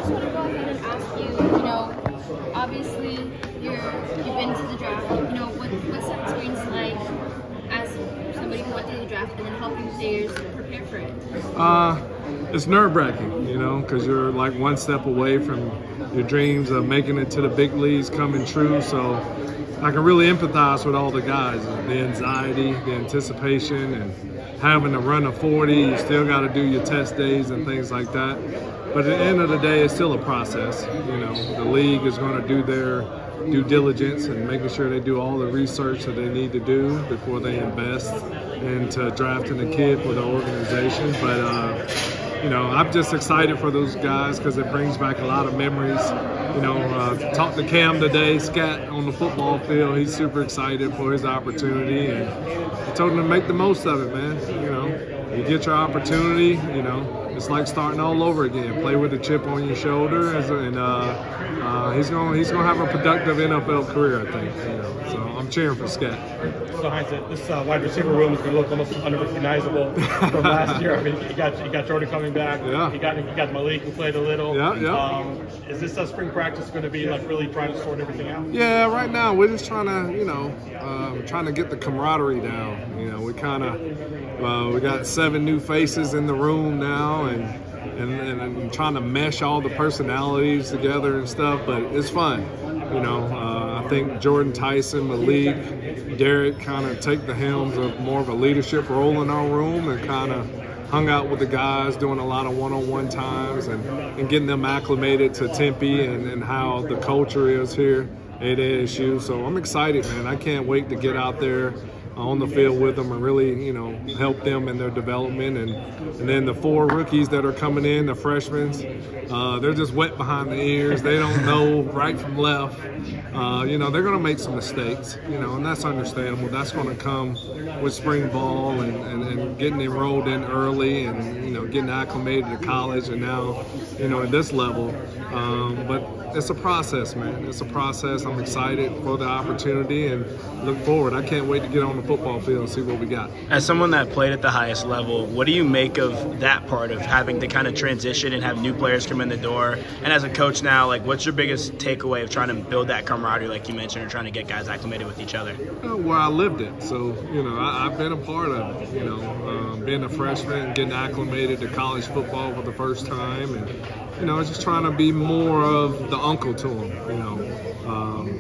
just want to go ahead and ask you, you know, obviously you've been to the draft. You know, what's that experience like as somebody who went through the draft and then helping players prepare for it? It's nerve-wracking, you know, because you're like one step away from your dreams of making it to the big leagues coming true. So I can really empathize with all the guys, the anxiety, the anticipation, and having to run a 40. You still got to do your test days and things like that. But at the end of the day, it's still a process. You know, the league is going to do their due diligence and making sure they do all the research that they need to do before they invest into drafting a kid for the organization. But you know, I'm just excited for those guys because it brings back a lot of memories. You know, talked to Cam today, Scat on the football field. He's super excited for his opportunity, and I told him to make the most of it, man. You know, you get your opportunity, you know, it's like starting all over again. Play with a chip on your shoulder, and he's gonna have a productive NFL career, I think. You know, so I'm cheering for Scat. So Hines, this wide receiver room is going to look almost unrecognizable from last year. I mean, you got Jordan coming back. Yeah. You got Malik who played a little. Yeah. Is this spring practice going to be like really trying to sort everything out? Yeah. Right now we're just trying to, you know, trying to get the camaraderie down. You know, we kind of we got 7 new faces in the room now, and trying to mesh all the personalities together and stuff. But it's fun. You know, I think Jordan, Tyson, Malik, Derek kind of take the helms of more of a leadership role in our room and kind of hung out with the guys, doing a lot of one-on-one times and getting them acclimated to Tempe and how the culture is here at ASU. So I'm excited, man. I can't wait to get out there on the field with them and really, you know, help them in their development. And then the 4 rookies that are coming in, the freshmen, they're just wet behind the ears. They don't know right from left. You know, they're going to make some mistakes, you know, and that's understandable. That's going to come with spring ball and getting enrolled in early and, you know, getting acclimated to college and now, you know, at this level. But it's a process, man. It's a process. I'm excited for the opportunity and look forward. I can't wait to get on the football field and see what we got. As someone that played at the highest level, what do you make of that part of having to kind of transition and have new players come in the door? And as a coach now, like, what's your biggest takeaway of trying to build that camaraderie, like you mentioned, or trying to get guys acclimated with each other? Well, I lived it. So, you know, I've been a part of it, you know, being a freshman, getting acclimated to college football for the first time. And, you know, just trying to be more of the uncle to them, you know.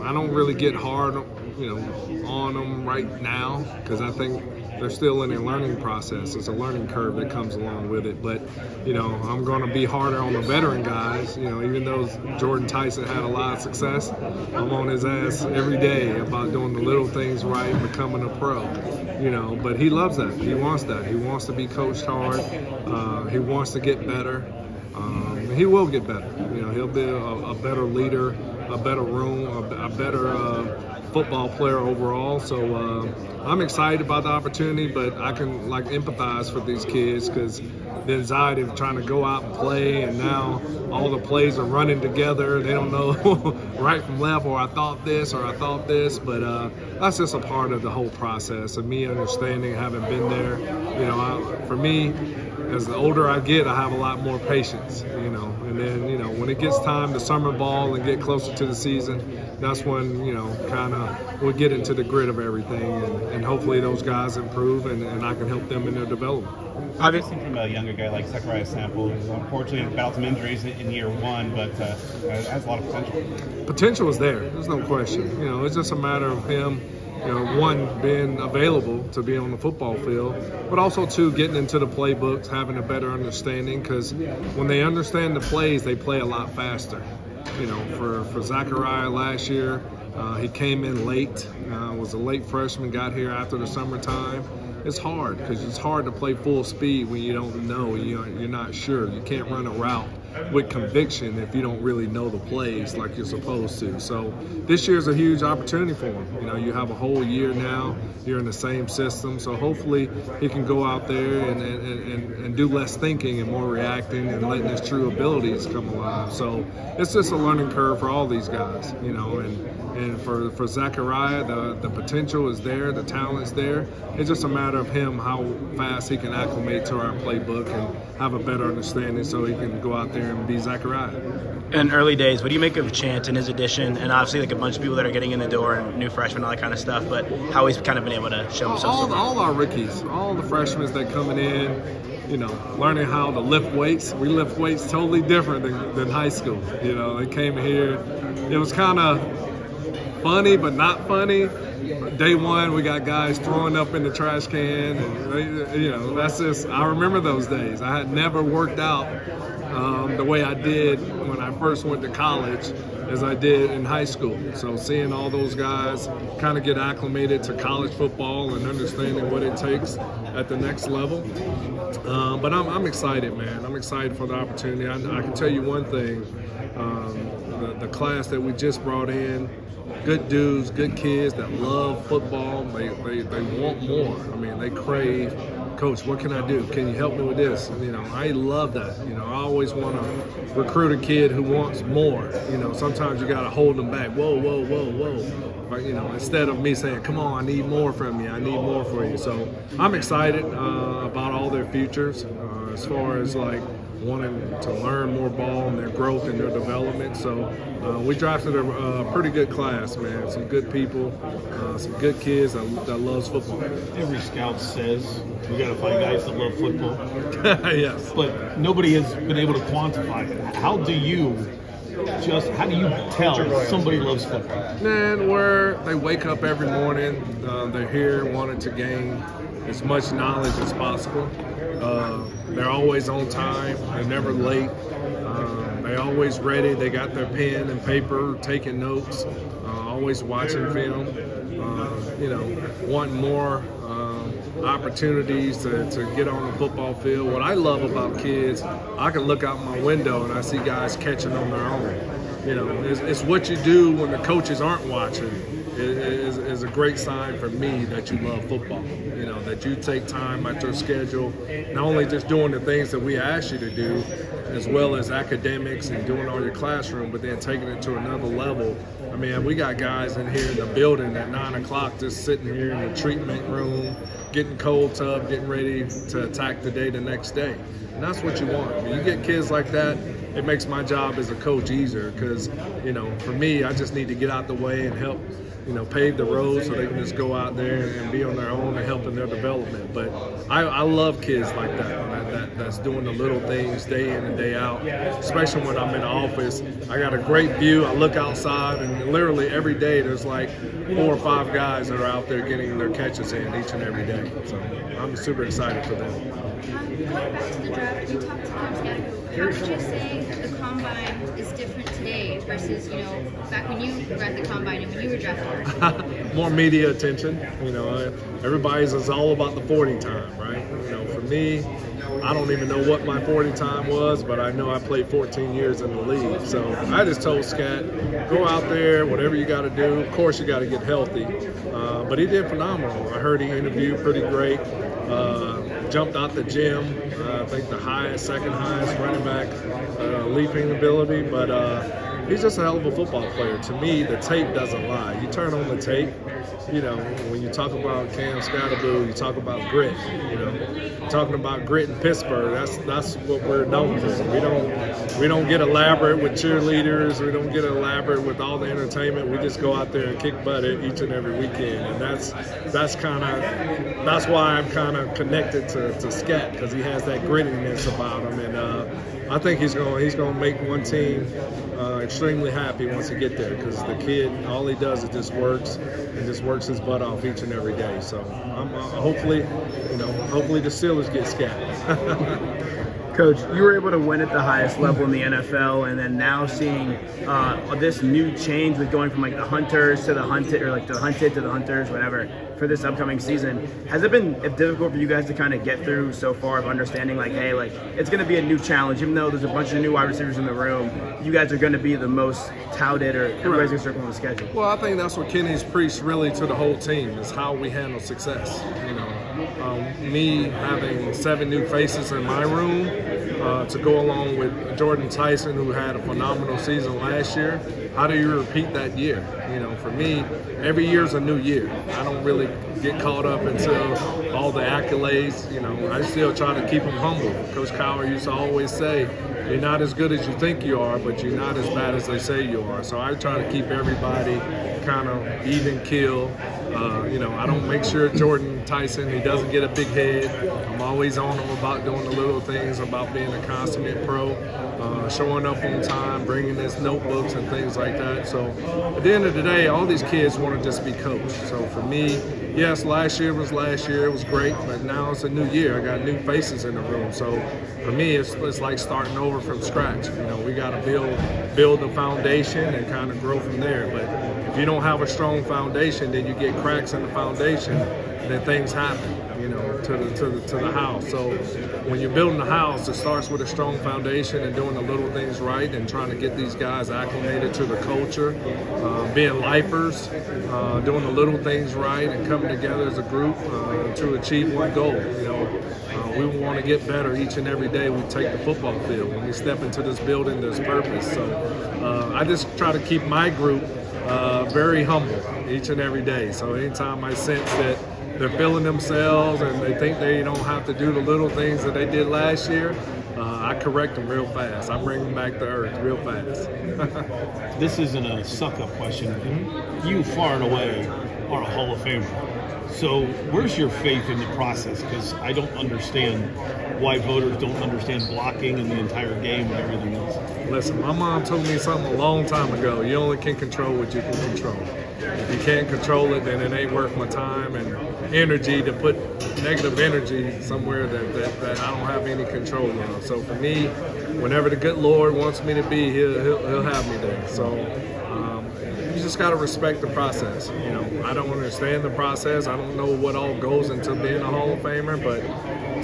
I don't really get hard, you know, on them right now because I think they're still in a learning process. It's a learning curve that comes along with it. But, you know, I'm going to be harder on the veteran guys. You know, even though Jordan Tyson had a lot of success, I'm on his ass every day about doing the little things right and becoming a pro. You know, but he loves that. He wants that. He wants to be coached hard. He wants to get better. He will get better. You know, he'll be a better leader, a better room, a better football player overall. So I'm excited about the opportunity, but I can like empathize for these kids because the anxiety of trying to go out and play, and now all the plays are running together. They don't know right from left, or I thought this or I thought this, but that's just a part of the whole process of me understanding, having been there. You know, for me, as the older I get, I have a lot more patience, you know, and then, you know, when it gets time to summer ball and get closer to the season, that's when, you know, kind of we'll get into the grit of everything, and hopefully those guys improve and I can help them in their development. Obviously, from a younger guy like Zachariah Sample, who unfortunately battled some injuries in year 1, but has a lot of potential. Potential is there. There's no question. You know, it's just a matter of him, you know, 1, being available to be on the football field, but also 2, getting into the playbooks, having a better understanding, because when they understand the plays, they play a lot faster. You know, for Zachariah last year, he came in late, was a late freshman, got here after the summertime. It's hard because it's hard to play full speed when you don't know, you're not sure. You can't run a route with conviction if you don't really know the plays like you're supposed to. So this year's a huge opportunity for him. You know, you have a whole year now. You're in the same system, so hopefully he can go out there and do less thinking and more reacting and letting his true abilities come alive. So it's just a learning curve for all these guys, you know, and And for Zachariah, the potential is there, the talent's there. It's just a matter of him, how fast he can acclimate to our playbook and have a better understanding so he can go out there and be Zachariah. In early days, what do you make of Chance and his addition, and obviously like a bunch of people that are getting in the door and new freshmen, all that kind of stuff, but how he's kind of been able to show himself? All our rookies, all the freshmen that coming in, you know, learning how to lift weights. We lift weights totally different than high school. You know, they came here, it was kind of funny but not funny. Day one, we got guys throwing up in the trash can, and you know, that's just, I remember those days. I had never worked out the way I did when I first went to college as I did in high school. So seeing all those guys kind of get acclimated to college football and understanding what it takes at the next level. But I'm excited, man. I'm excited for the opportunity. I can tell you one thing, the class that we just brought in, good dudes, good kids that love football. They want more. I mean, they crave, Coach, what can I do? Can you help me with this? You know, I love that. You know, I always want to recruit a kid who wants more. You know, sometimes you got to hold them back. Whoa, whoa, whoa, whoa. But, you know, instead of me saying, come on, I need more from you. I need more for you. So I'm excited about all their futures as far as like wanting to learn more ball and their growth and their development. So we drafted a pretty good class, man. Some good people, some good kids that loves football. Every scout says we got to find guys that love football. Yes. But nobody has been able to quantify it. How do you tell somebody loves football? Man, where they wake up every morning, they're here wanting to gain as much knowledge as possible. They're always on time. They're never late. They're always ready. They got their pen and paper, taking notes, always watching film, you know, wanting more opportunities to get on the football field. What I love about kids, I can look out my window and I see guys catching on their own. You know, it's what you do when the coaches aren't watching. Is a great sign for me that you love football. You know, that you take time out your schedule, not only just doing the things that we ask you to do, as well as academics and doing all your classroom, but then taking it to another level. I mean, we got guys in here in the building at 9 o'clock just sitting here in the treatment room, getting cold tub, getting ready to attack the day the next day. And that's what you want. I mean, you get kids like that, it makes my job as a coach easier because, you know, for me, I just need to get out the way and help, you know, pave the road so they can just go out there and be on their own and help in their development. But I love kids like that's doing the little things day in and day out, especially when I'm in the office. I got a great view. I look outside, and literally every day there's like 4 or 5 guys that are out there getting their catches in each and every day. So I'm super excited for them. Going back to the draft, you talked to Coach Hines. How would you say the combine is different today versus, you know, back when you were at the combine and when you were drafted? More media attention. You know, everybody's is all about the 40 time, right? You know, for me, I don't even know what my 40 time was, but I know I played 14 years in the league. So I just told Scat, go out there, whatever you got to do. Of course, you got to get healthy. But he did phenomenal. I heard he interviewed pretty great. Jumped out the gym. I think the second highest running back leaping ability. But he's just a hell of a football player. To me, the tape doesn't lie. You turn on the tape, you know, when you talk about Cam Scatterboo, you talk about grit, you know. Talking about grit in Pittsburgh, that's what we're known for. We don't get elaborate with cheerleaders, we don't get elaborate with all the entertainment. We just go out there and kick butt each and every weekend. And that's why I'm kind of connected to Scat, because he has that grittiness about him. And I think he's gonna make one team extremely happy once he get there, because the kid, all he does is just works his butt off each and every day. So hopefully the Steelers get Scat. Coach, you were able to win at the highest level in the NFL, and then now seeing this new change with going from like the Hunters to the Hunted, or like the Hunted to the Hunters, whatever, for this upcoming season. Has it been difficult for you guys to kind of get through so far of understanding like, hey, like it's going to be a new challenge, even though there's a bunch of new wide receivers in the room, you guys are going to be the most touted, or everybody's going to circle on the schedule? Well, I think that's what Kenny's preached really to the whole team, is how we handle success. You know, me having 7 new faces in my room, to go along with Jordan Tyson, who had a phenomenal season last year. How do you repeat that year? You know, for me, every year's a new year. I don't really get caught up into all the accolades. You know, I still try to keep them humble. Coach Cowher used to always say, you're not as good as you think you are, but you're not as bad as they say you are. So I try to keep everybody kind of even keel. You know, I don't make sure Jordan Tyson, he doesn't get a big head. I'm always on him about doing the little things, about being a consummate pro, showing up on time, bringing his notebooks and things like that. So at the end of the day, all these kids want to just be coached. So for me, yes, last year was last year. It was great, but now it's a new year. I got new faces in the room. So for me, it's like starting over from scratch. You know, we got to build the foundation and kind of grow from there. But if you don't have a strong foundation, then you get cracks in the foundation, then things happen, you know, to the house. So when you're building a house, it starts with a strong foundation and doing the little things right and trying to get these guys acclimated to the culture, being lifers, doing the little things right and coming together as a group to achieve one goal. You know, we want to get better each and every day we take the football field. When we step into this building, there's purpose. So I just try to keep my group very humble each and every day. So anytime I sense that they're feeling themselves and they think they don't have to do the little things that they did last year, I correct them real fast. I bring them back to earth real fast. This isn't a suck-up question. You far and away are a Hall of Famer. So where's your faith in the process? Because I don't understand why voters don't understand blocking and the entire game and everything else. Listen, my mom told me something a long time ago. You only can control what you can control. If you can't control it, then it ain't worth my time and energy to put negative energy somewhere that I don't have any control of. So for me, whenever the good Lord wants me to be, he'll have me there. So you just got to respect the process. You know, I don't understand the process. I don't know what all goes into being a Hall of Famer, but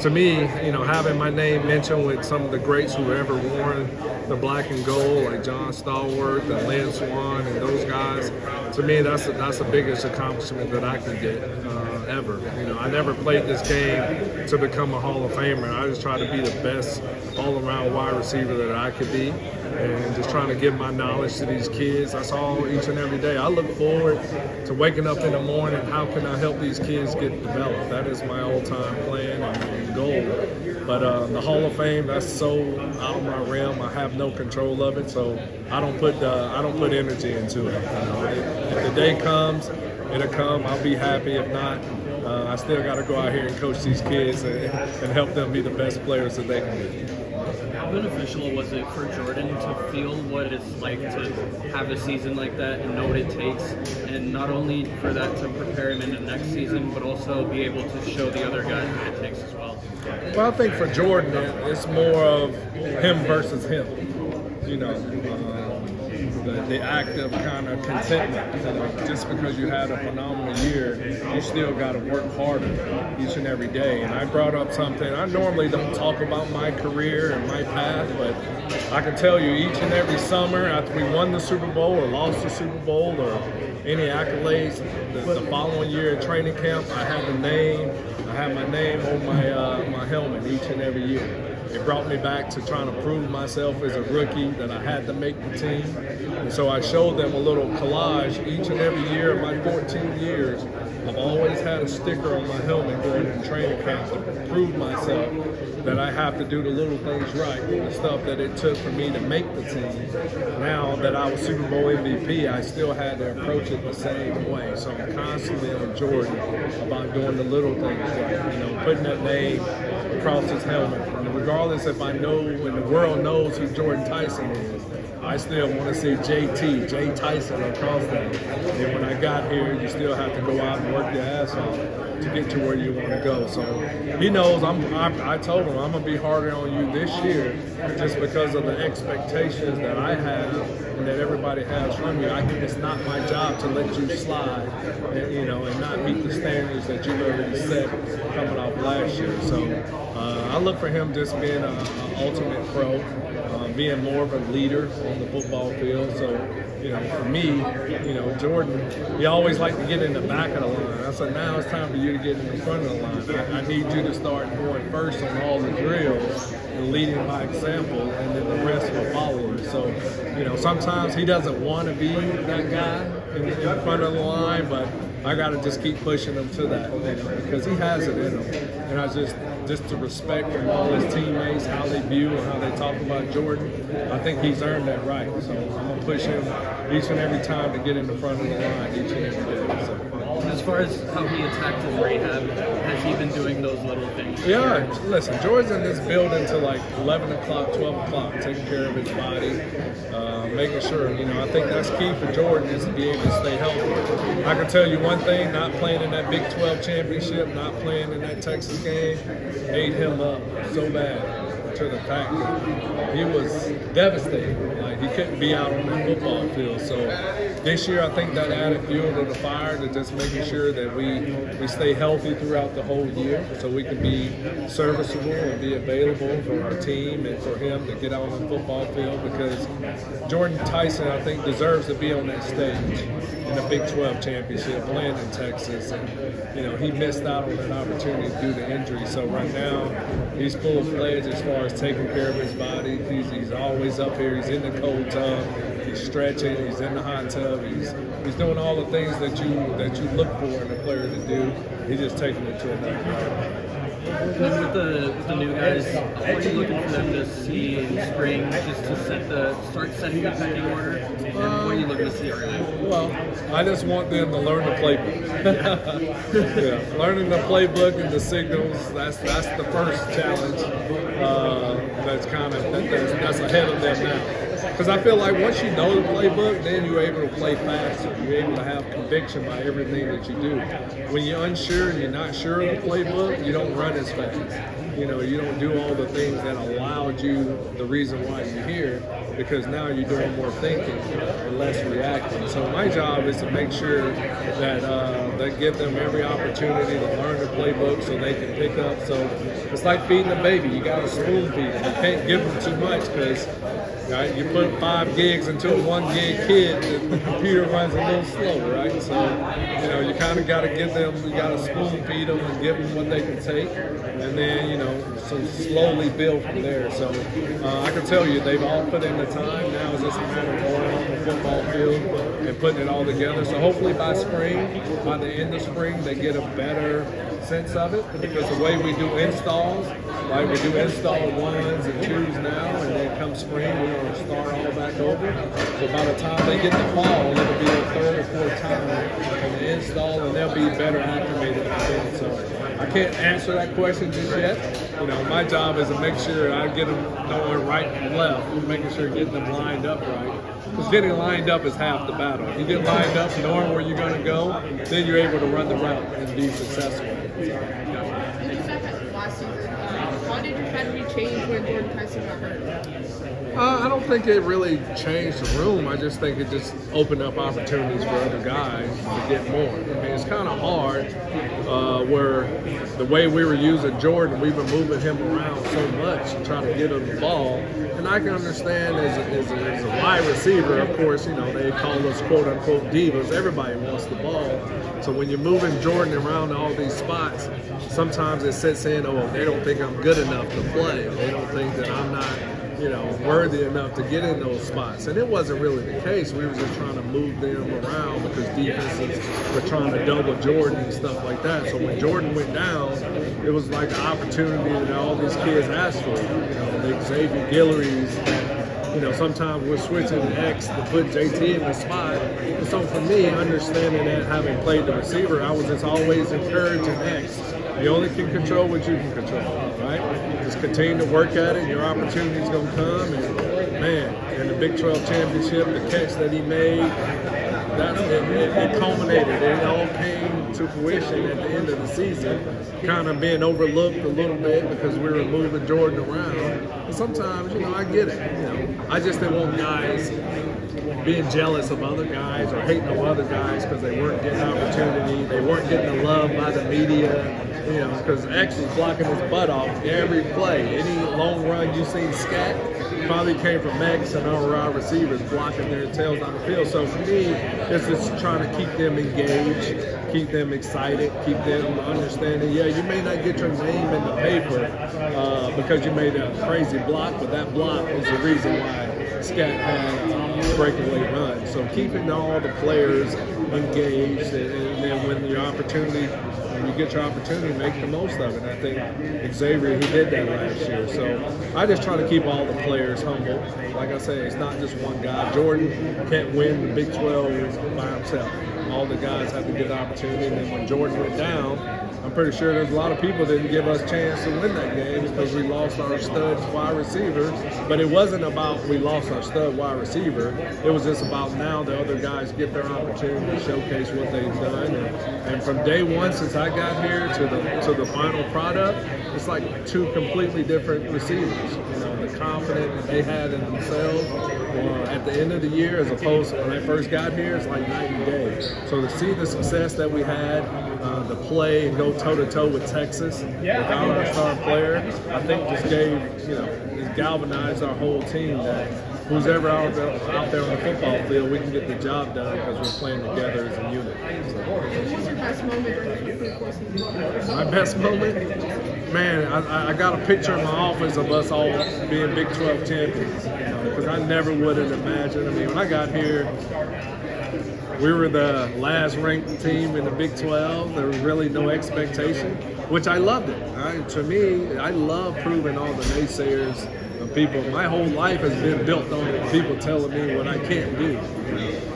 to me, you know, having my name mentioned with some of the greats who ever worn the black and gold, like John Stallworth and Lynn Swann and those guys, to me, that's the biggest accomplishment that I can get ever. You know, I never played this game to become a Hall of Famer. I just try to be the best all-around wide receiver that I could be, and just trying to give my knowledge to these kids. That's all each and every day. I look forward to waking up in the morning. How can I help these kids get developed? That is my all-time plan and goal. But the Hall of Fame, that's so out of my realm. I have no control of it, so I don't put energy into it. You know, if the day comes, it'll come. I'll be happy. If not, I still got to go out here and coach these kids and help them be the best players that they can be. How beneficial was it for Jordan to feel what it's like to have a season like that and know what it takes, and not only for that to prepare him in the next season, but also be able to show the other guys what it takes as well? Well, I think for Jordan, it's more of him versus him. You know, the act of kind of contentment. You know, just because you had a phenomenal year, you still got to work harder each and every day. And I brought up something, I normally don't talk about my career and my path, but I can tell you each and every summer after we won the Super Bowl or lost the Super Bowl or any accolades, the following year at training camp, I had my name on my helmet each and every year. It brought me back to trying to prove myself as a rookie that I had to make the team. And so I showed them a little collage each and every year of my 14 years. I've always had a sticker on my helmet going in training camp to prove myself that I have to do the little things right, the stuff that it took for me to make the team. Now that I was Super Bowl MVP, I still had to approach it the same way. So I'm constantly on Jordan about doing the little things right, you know, putting that name across his helmet. And regardless if I know when the world knows who Jordan Tyson is, I still want to see Jay Tyson across that. And when I got here, you still have to go out and work your ass off to get to where you want to go. So he knows I told him I'm going to be harder on you this year just because of the expectations that I have and that everybody has from you. It's not my job to let you slide, and, you know, and not meet the standards that you've already set coming off last year. So I look for him just being an ultimate pro. Being more of a leader on the football field. So, you know, for me, you know, Jordan, he always liked to get in the back of the line. I said, now it's time for you to get in the front of the line. I need you to start going first on all the drills and leading by example, and then the rest will follow him. So, you know, sometimes he doesn't want to be that guy in front of the line, but I got to just keep pushing him to that, you know, because he has it in him. And I just to respect from all his teammates, how they view and how they talk about Jordan, I think he's earned that right. So I'm going to push him each and every time to get in the front of the line each and every day. So. As far as how he attacked his rehab, has he been doing those little things? Yeah, listen, Jordan's in this building till like 11 o'clock, 12 o'clock, taking care of his body, making sure, you know, I think that's key for Jordan is to be able to stay healthy. I can tell you one thing, not playing in that Big 12 championship, not playing in that Texas game, ate him up so bad to the fact that he was devastated. Like, he couldn't be out on the football field. So this year, I think that added fuel to the fire to just making sure that we stay healthy throughout the whole year so we can be serviceable and be available for our team and for him to get out on the football field, because Jordan Tyson, I think, deserves to be on that stage in the Big 12 championship, playing in Texas. And, you know, he missed out on that opportunity due to injury. So right now, he's full-fledged as far as taking care of his body. He's always up here. He's in the cold tub. He's stretching. He's in the hot tub. He's doing all the things that you look for in a player to do. He's just taking it to another level. And then with the new guys, what are you looking for them to see in spring, just to start setting the pecking order? And what are you looking to see right now? Well, I just want them to learn the playbook. Yeah, learning the playbook and the signals, that's the first challenge that's ahead of them now. Because I feel like once you know the playbook, then you're able to play faster. You're able to have conviction by everything that you do. When you're unsure and you're not sure of the playbook, you don't run as fast. You know, you don't do all the things that allowed you the reason why you're here, because now you're doing more thinking and less reacting. So my job is to make sure that they give them every opportunity to learn the playbook so they can pick up. So it's like feeding a baby. You got to spoon feed them. You can't give them too much, because right, you put 5 gigs into a 1 gig kid, the computer runs a little slower, right? So, you know, you kind of got to give them, you got to spoon feed them and give them what they can take, and then, you know, so slowly build from there. So I can tell you, they've all put in the time. Now it's just a matter of going on the football field and putting it all together. So hopefully by spring, by the end of spring, they get a better sense of it, because the way we do installs, right, we do install 1s and 2s now, and then come spring, we're going to start all back over. So by the time they get to fall, it'll be their 3rd or 4th time on the install, and they'll be better acclimated to it. So I can't answer that question just yet. You know, my job is to make sure I get them knowing right and left, making sure getting them lined up right. Because getting lined up is half the battle. If you get lined up knowing where you're going to go, then you're able to run the route and be successful. How did your strategy change when Jordan Tyson got hurt? I don't think it really changed the room. I just think it just opened up opportunities for other guys to get more. I mean, it's kind of hard where the way we were using Jordan, we've been moving him around so much and trying to get him the ball. And I can understand as a wide receiver, of course, you know, they call us quote-unquote divas. Everybody wants the ball. So when you're moving Jordan around all these spots, sometimes it sets in, oh, they don't think I'm good enough to play. They don't think that I'm not, you know, worthy enough to get in those spots. And it wasn't really the case. We were just trying to move them around because defenses were trying to double Jordan and stuff like that. So when Jordan went down, it was like an opportunity that all these kids asked for. You know, the Xavier Guillory's, you know, sometimes we're switching X to put JT in the spot. And so for me, understanding that, having played the receiver, I was just always encouraging X. You only can control what you can control, right? Just continue to work at it. Your opportunity's going to come. And, man, in the Big 12 championship, the catch that he made, it culminated. It all came to fruition at the end of the season, kind of being overlooked a little bit because we were moving Jordan around. And sometimes, you know, I get it. You know, I just didn't want guys being jealous of other guys or hating on other guys because they weren't getting opportunity, they weren't getting the love by the media. You know, because X was blocking his butt off every play. Any long run you seen Scat probably came from X and our wide receivers blocking their tails down the field. So for me, it's just trying to keep them engaged, keep them excited, keep them understanding, yeah, you may not get your name in the paper because you made a crazy block, but that block was the reason why Scat had a breakaway run. So keeping all the players engaged, and then when you get your opportunity, make the most of it. I think Xavier, he did that last year. So I just try to keep all the players humble. Like I say, it's not just one guy. Jordan can't win the Big 12 by himself. All the guys have to get the opportunity. And then when Jordan went down, I'm pretty sure there's a lot of people that didn't give us a chance to win that game because we lost our stud wide receiver. But it wasn't about we lost our stud wide receiver. It was just about now the other guys get their opportunity to showcase what they've done. And from day one since I got here to the final product, it's like two completely different receivers. You know, the confidence they had in themselves at the end of the year as opposed to when I first got here, it's like night and day. So to see the success that we had, the play and go toe-to-toe with Texas without our star player, I think just gave, just galvanized our whole team that who's ever out there on the football field, we can get the job done because we're playing together as a unit. What's your best moment during the course of the season? My best moment? Man, I got a picture in my office of us all being Big 12 champions, because I never would have imagined. I mean, when I got here, we were the last ranked team in the Big 12. There was really no expectation, which I loved it. To me, I love proving all the naysayers of people. My whole life has been built on people telling me what I can't do.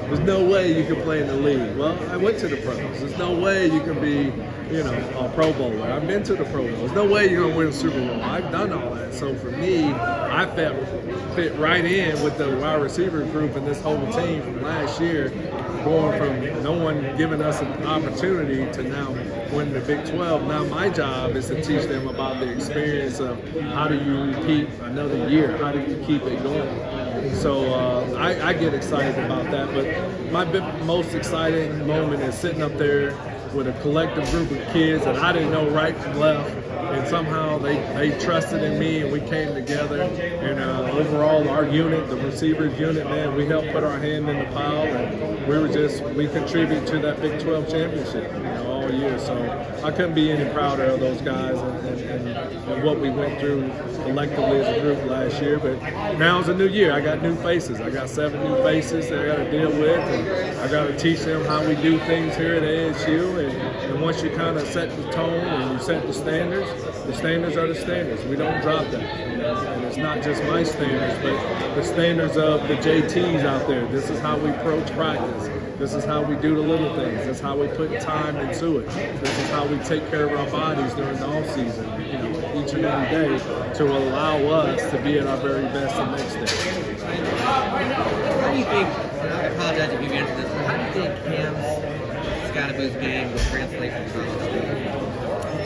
There's no way you can play in the league. Well, I went to the pros. There's no way you can be, a Pro Bowler. I've been to the Pro Bowl. There's no way you're going to win a Super Bowl. I've done all that. So for me, I fit right in with the wide receiver group and this whole team from last year, going from no one giving us an opportunity to now win the Big 12. Now my job is to teach them about the experience of how do you repeat another year? How do you keep it going? So I get excited about that. But my most exciting moment is sitting up there with a collective group of kids that I didn't know right from left. And somehow they trusted in me and we came together. And overall, our unit, the receivers unit, man, we helped put our hand in the pile. And we contribute to that Big 12 championship, all year. So I couldn't be any prouder of those guys and what we went through collectively as a group last year. But now it's a new year. I got new faces. I got 7 new faces that I got to deal with. And I got to teach them how we do things here at ASU. And once you kind of set the tone and you set the standards are the standards. We don't drop that. And it's not just my standards, but the standards of the JTs out there. This is how we approach practice. This is how we do the little things. This is how we put time into it. This is how we take care of our bodies during the off season, each and every day to allow us to be at our very best the next day. How do you think, I apologize if you answered this, but how do you think Cam Scottaboo's game will translate from college?